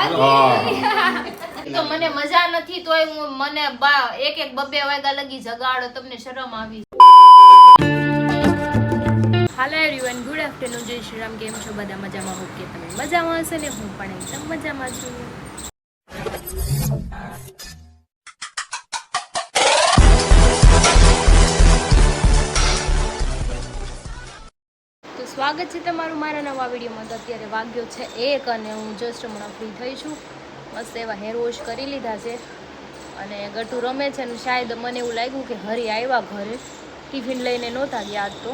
તો મને મજા નથી તોય હું મને એક બબે વાગ્યા લગી જગાડો, તમને શરમ આવી? હાલો એવરીવન, ગુડ આફ્ટરનૂન, જય શ્રી રામ. કેમ છો બધા? મજામાં? ઓકે, તમે મજામાં હશો ને? હું પણ એકદમ મજામાં છું. તો સ્વાગત છે તમારું મારા નવા વિડીયોમાં. તો અત્યારે વાગ્યો છે 1 અને હું જસ્ટ હમણાં ફ્રી થઈ છું. મસ્ત એવા હેર વોશ કરી લીધા છે અને ગટુ રમે છે. અને શાયદ મને એવું લાગ્યું કે હરી આવ્યા ઘરે, ટિફિન લઈને નહોતા ગયા. તો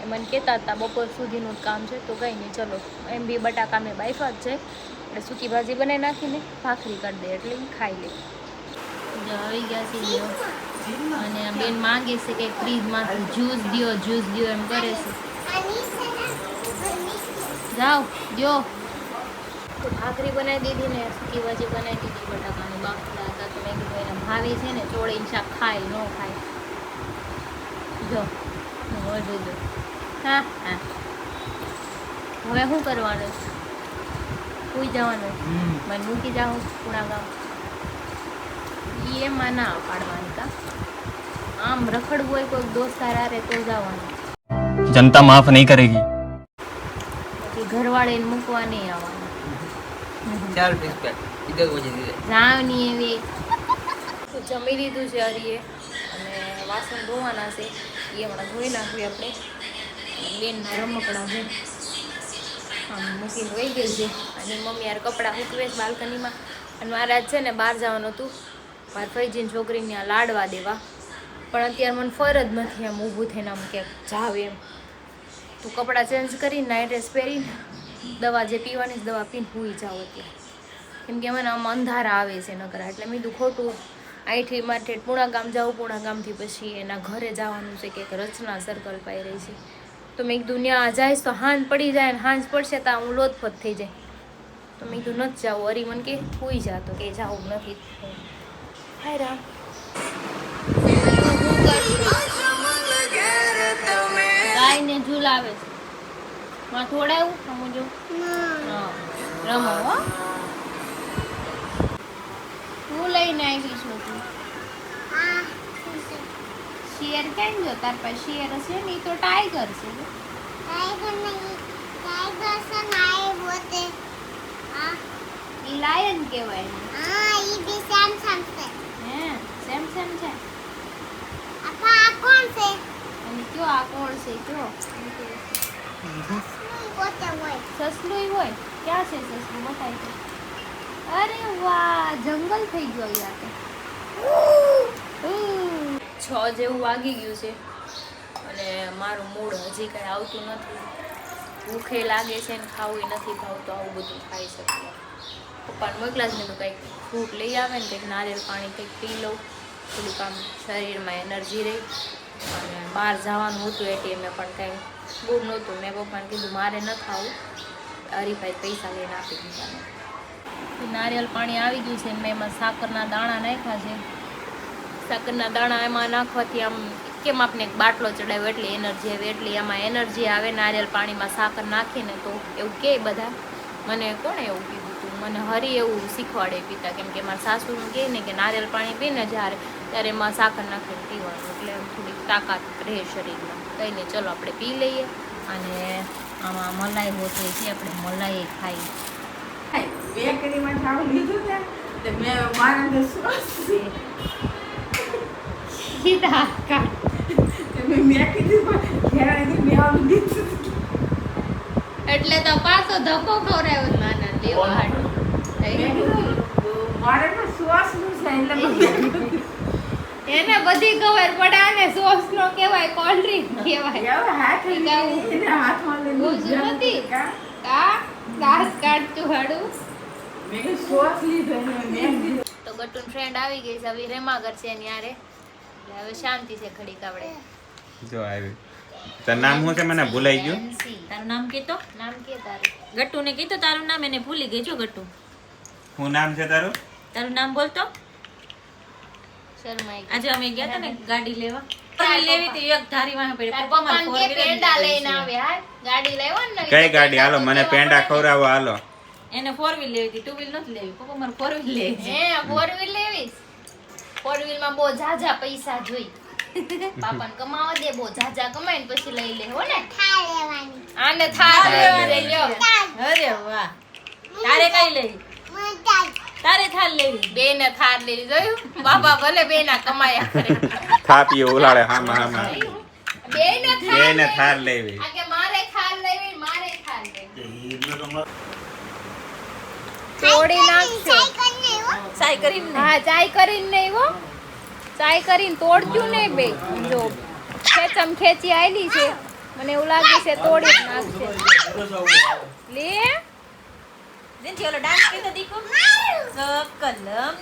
એ મને કહેતા હતા બપોર સુધીનું જ કામ છે. તો કંઈ નહીં, ચલો એમ બી બટાકા મેં બાફા જ છે એટલે સૂકી ભાજી બનાવી નાખીને ભાખરી કરી દે એટલે ખાઈ લે. જો આવી ગયા છે અને બેન માંગે છે કે ફ્રીજમાંથી જ્યુસ દ્યો એમ કરે છે. જાઓ જો. તો ભાખરી બનાવી દીધી ને સૂકી ભાજી બનાવી દીધી, બટાકાનું બાફલા હતા. તો મેં કીધું એને ભાવે છે ને ચોળીને શાક ખાય ન ખાય. જો વધુ દો. હા હા, હવે શું કરવાનું? સુઈ જવાનું? મને મૂકી જાઉં પુણા ગામ? એમાં ના પાડવાની કા, આમ રખડવું હોય કોઈ દોસ્તાર આરે તો જવાનું. जनता माफ नहीं करेगी. પછી ઘરવાળે મૂકવા નહીં આવવાનું. જાવ નહીં એવી. તો જમી લીધું છે હરીએ અને વાસણ ધોવાના છે, એ હમણાં ધોઈ નાખવી આપણે. બેનના રમકડા છે આમ મૂકીને વહી ગઈ છે અને મમ્મી યાર કપડાં સૂકવે છે બાલ્કનીમાં. અને મારે આજ છે ને બહાર જવાનું હતું મારા ફૈજીની છોકરીને ત્યાં લાડવા દેવા, પણ અત્યારે મને ફર જ નથી આમ ઊભું થઈને આમ ક્યાંક જાવ એમ. તું કપડાં ચેન્જ કરીને નાઇટ ડ્રેસ પહેરીને દવા જે પીવાની દવા પીને સૂઈ જાઓ અત્યારે, કેમ કે મને આમ અંધારા આવે છે નકરા. એટલે મેં કીધું ખોટું અહીંથી મારે પૂણા ગામ જાઉં, પૂણા ગામથી પછી એના ઘરે જવાનું છે કે રચના સર્કલ પાઈ રહી છે. તો મેં કીધું ત્યાં જઈશ તો હાંજ પડી જાય ને હાંજ પડશે તો હું લોથપત થઈ જાય. તો મેં કીધું નથી જાવું. અરી મને કે સૂઈ જા, તો કે જાવું નથી. હાય રામ, ગાયને ઝૂલાવે છે. માં થોડાવું સમજો રમો હો. તું લઈને આવી છું તું શેર કેમ જો તાર પાસે શેર હશે ને? તો ટાઈગર છે. ઈ લાયન કહેવાય ને. હે સેમ છે. અને કયો આ કોણ છે? કયો સસલું હોય? ક્યાં છે સસલું? બતાવી દે. અરે વાહ, જંગલ થઈ ગયો યાર. 6 જેવું વાગી ગયું છે અને મારું મૂડ હજી કાંઈ આવતું નથી. ભૂખે લાગે છે ને ખાવું નથી ભાવતું. આવું બધું ખાઈ શકીએ. પપ્પાને મોકલા જ મેં તો કંઈક ફ્રૂટ લઈ આવે ને કંઈક નારિયેળ પાણી કંઈક પી લઉં, થોડુંક આમ શરીરમાં એનર્જી રહી. અને બહાર જવાનું હતું એટીએમે પણ કંઈ બૂર નહોતું. મેં પપ્પાને કીધું મારે ન ખાવું, હરીફાઈ પૈસા લઈને આપી દીધા. નારિયેળ પાણી આવી ગયું છે. મેં એમાં સાકરના દાણા નાખ્યા છે. સાકરના દાણા એમાં નાખવાથી આમ કેમ આપણે એક બાટલો ચડાવ્યો એટલે એનર્જી આવે, એટલી એમાં એનર્જી આવે. નારિયેળ પાણીમાં સાકર નાખીને તો એવું કહે બધા. મને કોણે એવું કીધું હતું? મને હરી એવું શીખવાડે પીતા, કેમ કે મારા સાસુનું કહે ને કે નારિયેળ પાણી પીને જ્યારે ત્યારે એમાં સાકર નાખીને પીવાનું એટલે થોડીક તાકાત રહે શરીરમાં. કંઈ નહીં, ચલો આપણે પી લઈએ. અને આમાં મલાઈ હોતી છે, આપણે મલાઈ ખાઈ. બેકરીમાં ખાવું લીધું ને તો મેં મારા શ્વાસ સીધા કાઢ. મેં કીધું ઘેરાથી મેં આવું લીધું એટલે તો પાછો ધક્કો ખવડાવ્યો નાના લેવા હાટું. મારે તો શ્વાસ નું છે એટલે એને બધી ખબર પડે. આને સોસ નો કહેવાય, કોલ્ડ ડ્રિંક કહેવાય. હાથમાં બોઝું નથી કા દાંત કાઢતું હાડું. મેં શ્વાસ લીધો મેં તો ગટુન ફ્રેન્ડ આવી ગઈ છે, હવે રેમાગર છે એની હારે. એટલે હવે શાંતિ છે ઘડીક આપણે. જો આવી તારું નામ શું છે? મને ભૂલાઈ ગયું. તારું નામ કે તો નામ કે તારું? ગટ્ટુ ને કીધું તારું નામ, એને ભૂલી ગઈ. જો ગટ્ટુ, શું નામ છે તારું? તારું નામ બોલ તો. શર્માઈ. આજે અમે ગયા હતા ને ગાડી લેવા, લેવી હતી એક ધારી વાહ પડે. પપ્પા મને કે પેંડા લઈને આવે. હા ગાડી લાવ્યો ને. કઈ ગાડી? હાલો મને પેંડા ખવડાવો. હાલો એને 4 વ્હીલ લેવી હતી, 2 વ્હીલ નથી લેવી. પપ્પા મારે 4 વ્હીલ લેવી છે. હે 4 વ્હીલ લેવી? 4 વ્હીલ માં બહુ ઝાઝા પૈસા જોઈ. પાપાને કમાવા દે, બહુ ઝાઝા કમાઈને પછી લઈ લે હો ને. આને થાર લેવાની લ્યો. અરે વાહ. તારે કઈ લેવી? તારે થાર લેવી. બેને થાર લેવી, જોયું? બાપા ભલે બેના કમાયા કરે. થાપી ઉલાડે હામાં હામાં બેને થાર લેવી. આ કે મારે થાર લેવી, મારે થાર લેવી. તોડી નાખશો. સાઈ કરીને ને. હા, ચાય કરીને નહીં હો. ચાય કરીને તોડજો નહીં બે. જો ખેંચમ ખેંચી આયલી છે, મને એવું લાગે છે તોડી જ નાખશે. લે દિનથી ઓલો ડાન્સ કીધો દીકો. કલમ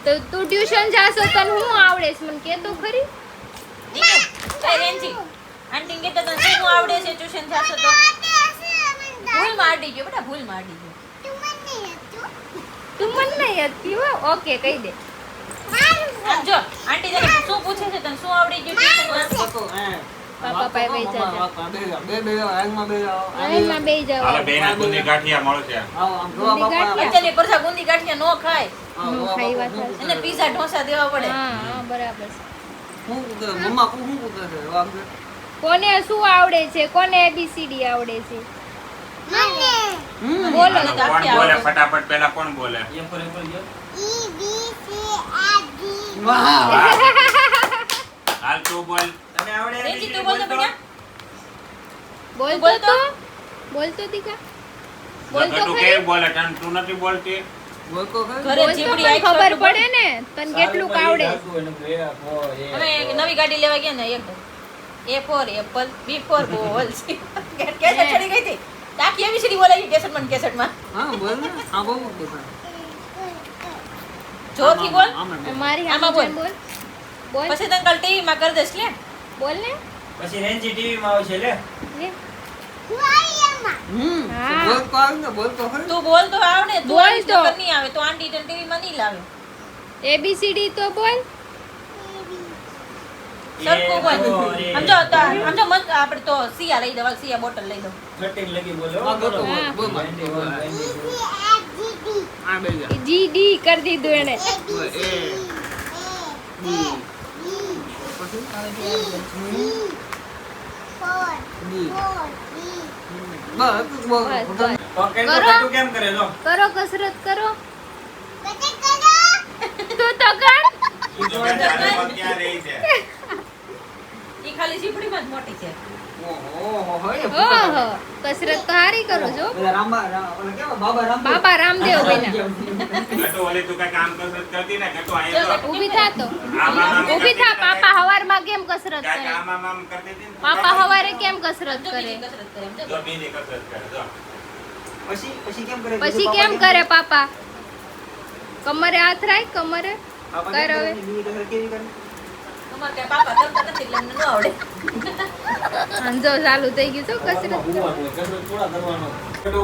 તો તું ટ્યુશન જાશો તને હું આવડે છે મને કે તો ખરી. કઈ રેન્જી આંટી કે તને શું આવડે છે ટ્યુશન જાશો તો? ભૂલ માડી ગયો બેટા, ભૂલ માડી ગયો. તું મને નહીં હતી હો. ઓકે કહી દે. આમ જો આંટી તને શું પૂછે છે, તને શું આવડી ગયું ટ્યુશનમાં? પાપા પાસે બેસી જા. આઈમાં બેસી જાવ. હાલો બેના ગુંદી ગાંઠિયા મળશે. ગુંદી ગાંઠિયા? અત્યારે પરસા ગુંદી ગાંઠિયા નો ખાય, નો ખાઈ વાત સાચી. એને પીઝા ઢોસા દેવા પડે. હા બરાબર છે. મમ્મા શું પૂછે છે? કોને શું આવડે છે? કોને ABCD આવડે છે? બોલો. કોણ બોલે ફટાફટ પેલા કોણ બોલે? હાલ તું બોલ. રેન્જી તું બોલ તો બેટા. બોલતો તો બોલતો દીકા બોલતો તું ખરી. કેવું બોલે? તું નથી બોલતી? ઘરે બોલતો જીબડી પણ આઈ ખબર પડે ને તને કેટલું આવડે. અમે એક નવી ગાડી લેવા ગયા ને, એક A4 એપલ, B4 બોલ. કેસેટ ચડી ગઈ હતી. તાકી એબીસીડી બોલાવી કેસેટમાં ને કેસેટમાં. હા બોલ ને. હા બહુ બોલ. જોરથી બોલ. મારી આમાં હામે બોલ. બોલ પછી તને કાલ ટીવી માં કરી દઈશ લે. બોલ ને. પછી રેન્જી ટીવી માં આવશે લે. લે. તો બોલ તો આવે ને, બોલ તો ખરી. તું બોલ તો આવડે, તું બોલ આવીશ તો. નકર નહીં આવે તો આંટી તને ટીવી માં નહીં લાવે. ABCD તો બોલ. સરખું બોલ. સમજો તો સમજો મત આપણે તો સિયા લઈ દો, સિયા બોટલ લઈ દો. 13 લગી બોલો. હા, બોલ તો બોલ. હા. બોલ બોલ. વેન્ડી બોલ, વેન્ડી બોલ. આ બે જા. GD કરી દીધું એને. બોલ A B પછી D બસ બોલ. બસ, બસ. પકડ તો કરો. કટુ કેમ કરે જો? કરો કસરત કરો. તું તો કર. તું તો બેચારો ક્યાં રહી છે? ઈ ખાલી ઝીપડીમાં જ મોટી છે. ઓહો હોય. ઓહો કસરત તો હારી કરો છો. પેલા રામબા ઓલા કેવા બાબા રામદેવ. બાબા રામદેવ બન્યા. ગટુ ઓલી તું કઈ કામ કસરત કરતી ને? ગટુ આયા તો ઊભી થા તો. આમ આમ આમ ઊભી થા. કરતી પાપા હવારમાં કેમ કસરત કાંઈક કરે? આમ આમ આમ કરતી હતી ને? પાપા હવારે કેમ કસરત જો કરે? બીજી કસરત કરે સમજો. જો બીજી કસરત કરે જો. પછી કેમ કરે? પછી કેમ કરે પાપા? કમરે હાથ રાખ, કમરે કર હવે. કેવી કરે? તમારે કઈ પાપા કરતા નથી એટલે અમને ન આવડે. અંજો ચાલુ થઈ ગયું છો કસરત. કસરત થોડા કરવાનો. કટુ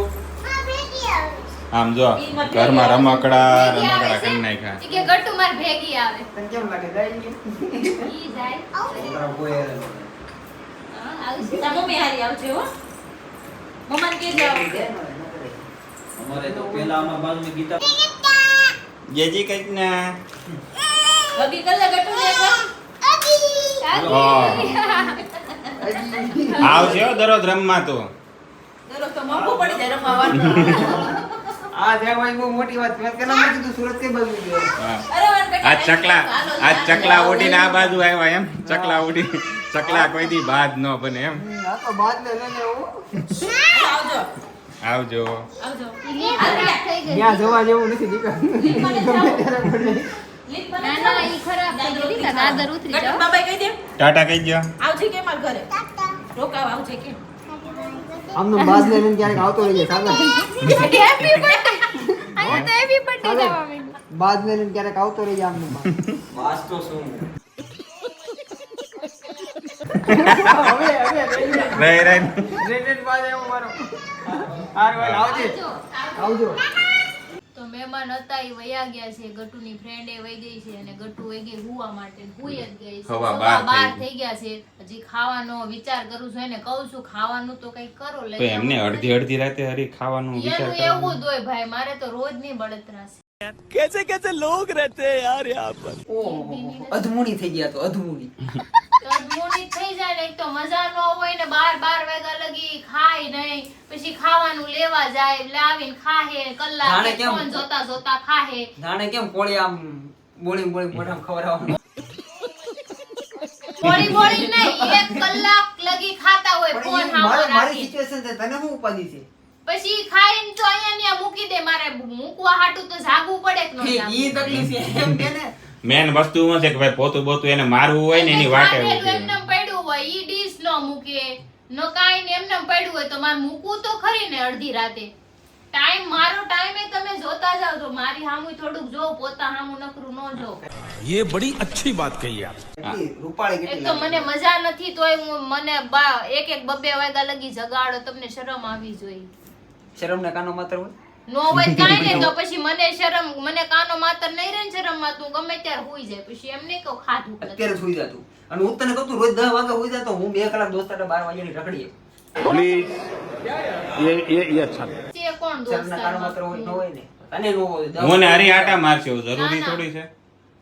આમ જો ઘરમાં રમકડા કરી નાખ્યા. કે ગટ્ટુ માર ભેગી આવે. તને કેમ લાગે જાય ને? ઈ જાય. છોકરા કોઈ હા, આવશે. તાર મમ્મી હારી આવજે હો. મમ્માને કહેજે આવજે. અમારે તો પેલા આમાં બાજુમાં ગીતા જેજી કઈક ને હગી કલે ગટુ લે કર. આવશે હો દરરોજ રમવા તો. દરરોજ તો મોંઘું પડી જાય રમવાનું. આ દેવાય બહુ મોટી વાત. મેં કેલા મેં કીધું સુરત કે બાજુ ગયો. હા. અરે વાન કટા આ ચકલા ઉડીને આ બાજુ આવ્યા એમ. ચકલા ઉડી ચકલા કોઈ દી બાદ ન બને એમ. આ તો બાદ લે ને હું. આવજો. આવજો. આવજો. ત્યાં જવા જેવું નથી દીકરા. લીક ના ના ઈ ખરાબ થઈ ગઈ દીકા. દાદર ઉતરી ગટુ જાવ. બાબાએ કહી દે ટાટા કહી દો. આવજે કે માર ઘરે. રોકાવ આવજે કે. આમનો બાદ લે ને ક્યારેક આવતો રહી જાય સાગર. Happy birthday. અહીંયા તો હેપી બર્થડે જવા માંડ્યું. બાદ લે ને ક્યારેક આવતો રહી જાય આમનો બાદ. વાસ તો શું હવે રહી રહી. રેડેડ બાદ આવ્યો મારો. હાર ભાઈ આવજે. આવજો. તો મહેમાન હતા એ વયા ગયા છે. ગટુની ફ્રેન્ડ એ વઈ ગઈ છે અને ગટુ વઈ ગઈ હુવા માટે. હુઈ જ ગઈ છે. હવા સવા 12 12 થઈ ગયા છે. હજી ખાવાનો વિચાર કરું છું, એને કહું છું ખાવાનું તો કઈ કરો તો લઈ એમને આવો. અડધી અડધી રાતે હરી ખાવાનું વિચાર એનું કરવાનો. એવું જ હોય ભાઈ, મારે તો રોજ ની બળતરા છે. ઓહો અધમૂની થઈ ગયા તો અધમૂની તો અધમૂળી થઈ જાય ને, એક તો મજા ન હોય ને, 12 વાગ્યા લગી ખાય નહીં, પછી ખાવાનું લેવા જાય, લાવીને ખાહે, જાણે કલાક કેમ? ફોન જોતા જોતા ખાહે. જાણે કેમ કોળી આમ બોળી મોઢામાં ખવડાવવાનું બોળી બોળી નહીં, 1 કલાક લગી ખાતા હોય પણ ફોન ઈ હામો મારી રાખી. સિચ્યુએશન છે, તને શું ઉપાધિ છે? પછી ખાઈને તો અહીંયા ને અહીંયા મૂકી દે, મારે મૂકવા હાટું તો જાગવું પડે કે ન ઈ જાગવું? તકલીફ છે એમ કે ને મેન વસ્તુ શું છે કે ભાઈ પોતું બોતું એને મારવું હોય ને એની વાટે ખાધેલું ઊભી એમને એમ પડ્યું હોય, ઈ ડીશ ન મૂકે, ન કાંઈ ને એમને એમ પડ્યું હોય તો મારે મૂકવું તો ખરી ને અડધી રાતે. મારો ટાઈમે તમે જોતા જાવ તો મારી હામું થોડુંક જોવ, પોતા હામું નકરું ન જોવ. ये बड़ी अच्छी बात कही आप. કેટલી રૂપાળી એક કેટલી તો લાગે. મને મજા નથી તોય મને 1-1, 2-2 વાગ્યા લગી જગાડો, તમને શરમ આવી જોઈએ. શરમ ને કાનો માત્ર હોય નો હોય કાંઈ નહીં તો પછી મને કાનો માતર નહીં રહે ને શરમમાં, તું ગમે ત્યારે હુઈ જાય. પછી એમ નહીં કહું ખાધું નથી. અત્યારે સુઈ જાતું અને હું તને કહું તું રોજ 10 વાગે સુઈ જાતો, હું 2 કલાક દોસ્ત સાથે 12 વાગ્યાની રખડીએ. प्लीज ये अच्छा नहीं. છે કોણ શરમ ના કાનો માત્ર હોય ન દોસ્ત? હોય ને તને નો હોય. 10 હું ને હરી આટા મારશે એવું જરૂરી ના, ના. થોડી છે.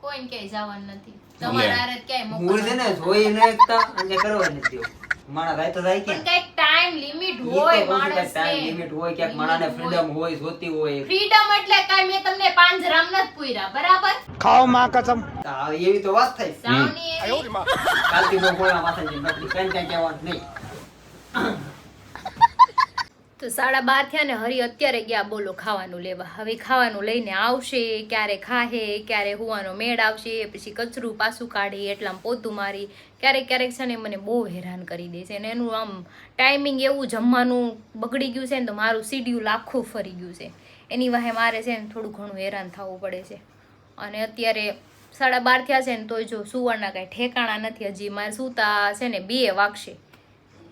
કોઈને ક્યાંય જવાનું નથી. તમારા હારે જ ક્યાંય મૂળ છે મોકલવાનું. ને જોઈ ન એકતા અને કરવા નથી દેવું. માણસ જાય તો જાય પણ કે કઈક ટાઈમ લિમિટ ઈ તો હોય કહું છું કે માણસને. ટાઈમ લિમિટ હોય, ક્યાંક માણસને ફ્રીડમ હોય, જોતી હોય. ફ્રીડમ એટલે કાંઈ મેં તમને પાંજરામ નથી પૂર્યા, બરાબર? खाओ माँ कसम. આ એવી તો વાત થઈ. સાવની એવી. કાલથી બહુ કોઈના માથે જઈને નકરી કઈ કહેવાનું નહીં. તો 12:30 થયા ને હરી અત્યારે ગયા બોલો ખાવાનું લેવા. હવે ખાવાનું લઈને આવશે, ક્યારે ખાહે, ક્યારે હુવાનો મેળ આવશે, પછી કચરું પાછું કાઢી, એટલામાં પોતું મારી. ક્યારેક છે ને મને બહુ હેરાન કરી દે છે, અને એનું આમ ટાઈમિંગ એવું જમવાનું બગડી ગયું છે ને, તો મારું શિડ્યુલ આખું ફરી ગયું છે. એની વાહે મારે છે ને થોડું ઘણું હેરાન થવું પડે છે. અને અત્યારે 12:30 થયા છે ને તોય જો સુવાના કાંઈ ઠેકાણા નથી. હજી મારે સૂતા છે ને 2 વાગશે,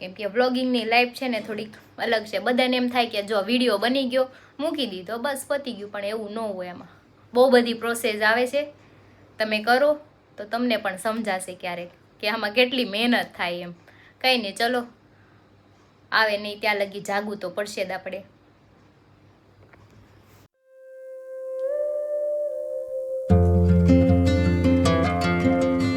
કેમ કે વ્લોગિંગની લાઈફ છે ને થોડીક અલગ છે. બધાને એમ થાય કે જો વિડીયો બની ગયો મૂકી દીધો બસ પતી ગયું, પણ એવું ન હોય. એમાં બહુ બધી પ્રોસેસ આવે છે. તમે કરો તો તમને પણ સમજાશે ક્યારેક કે આમાં કેટલી મહેનત થાય એમ. કંઈ નહીં, ચલો આવે નહીં ત્યાં લગી જાગવું તો પડશે જ આપણે.